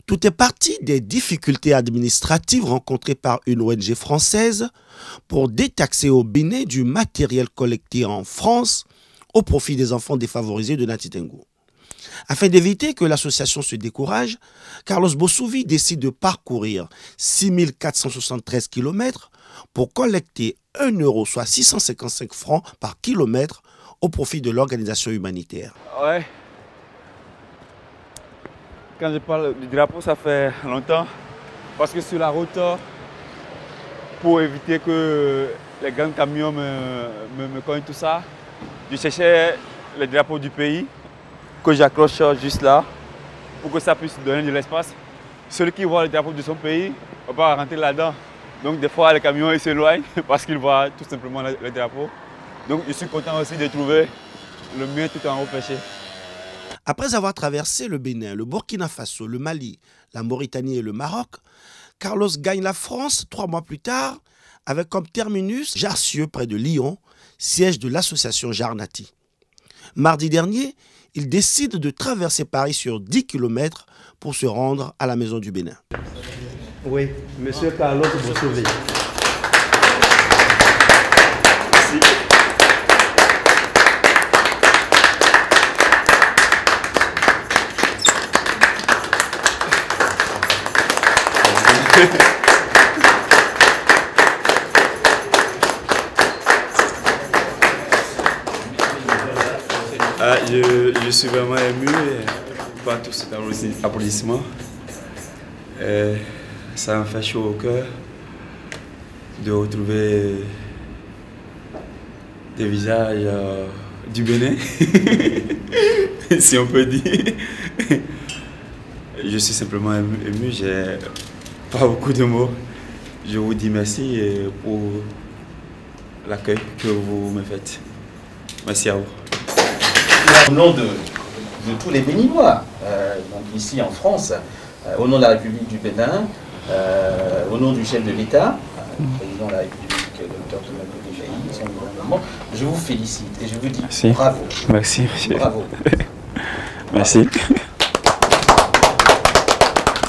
Tout est parti des difficultés administratives rencontrées par une ONG française pour détaxer au Bénin du matériel collecté en France au profit des enfants défavorisés de Nati Tengu. Afin d'éviter que l'association se décourage, Carlos Bossouvi décide de parcourir 6473 km pour collecter 1 euro, soit 655 francs par kilomètre au profit de l'organisation humanitaire. Ouais. Quand je parle du drapeau, ça fait longtemps. Parce que sur la route, pour éviter que les grands camions me cognent tout ça, je cherchais le drapeau du pays que j'accroche juste là pour que ça puisse donner de l'espace. Celui qui voit le drapeau de son pays ne va pas rentrer là-dedans. Donc des fois, les camions ils s'éloignent parce qu'ils voient tout simplement le drapeau. Donc je suis content aussi de trouver le mien tout en haut pêché. Après avoir traversé le Bénin, le Burkina Faso, le Mali, la Mauritanie et le Maroc, Carlos gagne la France 3 mois plus tard avec comme terminus Jarcieux près de Lyon, siège de l'association Jarnati. Mardi dernier, il décide de traverser Paris sur 10 km pour se rendre à la Maison du Bénin. Oui, monsieur Carlos Bossouvi. Je suis vraiment ému par tous ces applaudissements. Ça me fait chaud au cœur de retrouver des visages du Bénin, si on peut dire. Je suis simplement ému, j'ai pas beaucoup de mots. Je vous dis merci pour l'accueil que vous me faites. Merci à vous. Au nom de tous les Béninois, donc ici en France, au nom de la République du Bénin, au nom du chef de l'État, le président de la République, Dr Thomas Béjaï, son gouvernement, je vous félicite et je vous dis merci. Bravo. Merci, monsieur. Bravo. Merci.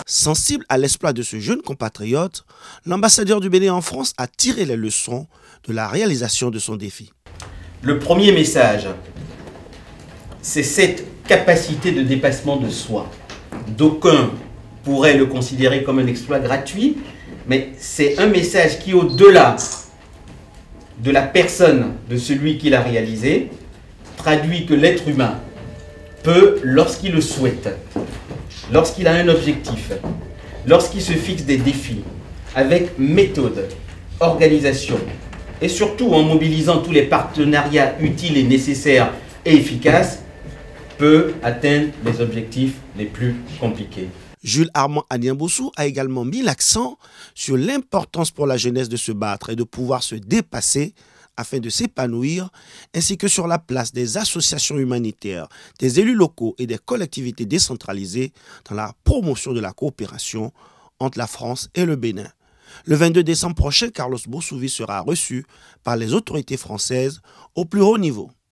Sensible à l'exploit de ce jeune compatriote, l'ambassadeur du Bénin en France a tiré les leçons de la réalisation de son défi. Le premier message, c'est cette capacité de dépassement de soi. D'aucuns pourraient le considérer comme un exploit gratuit, mais c'est un message qui, au-delà de la personne de celui qui l'a réalisé, traduit que l'être humain peut, lorsqu'il le souhaite, lorsqu'il a un objectif, lorsqu'il se fixe des défis, avec méthode, organisation, et surtout en mobilisant tous les partenariats utiles et nécessaires et efficaces, peut atteindre les objectifs les plus compliqués. Jules Armand Aniambossou a également mis l'accent sur l'importance pour la jeunesse de se battre et de pouvoir se dépasser afin de s'épanouir, ainsi que sur la place des associations humanitaires, des élus locaux et des collectivités décentralisées dans la promotion de la coopération entre la France et le Bénin. Le 22 décembre prochain, Carlos Bossouvi sera reçu par les autorités françaises au plus haut niveau.